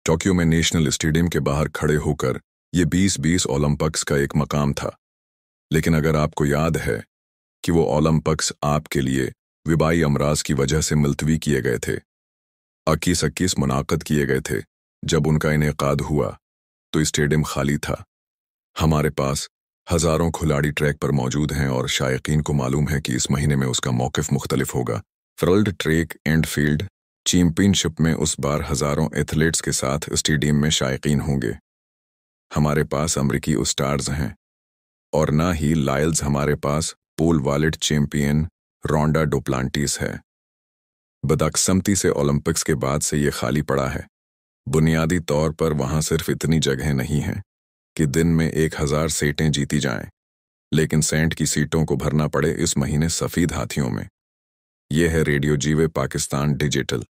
Tokyo में national stadium के बाहर खड़े होकर ये 2020 ओलंपिक्स का एक मकाम था। लेकिन अगर आपको याद है कि वो ओलंपिक्स आपके लिए विबाई अमराज की वजह से मुलतवी किए गए थे, 21-21 मुनाक़द किए गए थे, जब उनका इनेकाद हुआ तो स्टेडियम खाली था। हमारे पास हज़ारों खिलाड़ी ट्रैक पर मौजूद हैं और शायकीन को मालूम है कि इस महीने में उसका मौक़िफ़ मुख्तलिफ होगा। World track and field championship में उस बार हज़ारों एथलीट्स के साथ स्टेडियम में शायकीन होंगे। हमारे पास अमरीकी स्टार्स हैं और ना ही लायल्स, हमारे पास पोल वॉल्ट चैंपियन रोंडा डुप्लांटिस है। बदकिस्मती से ओलंपिक्स के बाद से ये खाली पड़ा है। बुनियादी तौर पर वहाँ सिर्फ इतनी जगह नहीं हैं कि दिन में 1000 सीटें जीती जाएं, लेकिन सेंट की सीटों को भरना पड़े इस महीने सफ़ेद हाथियों में। यह है रेडियो जीवे पाकिस्तान डिजिटल।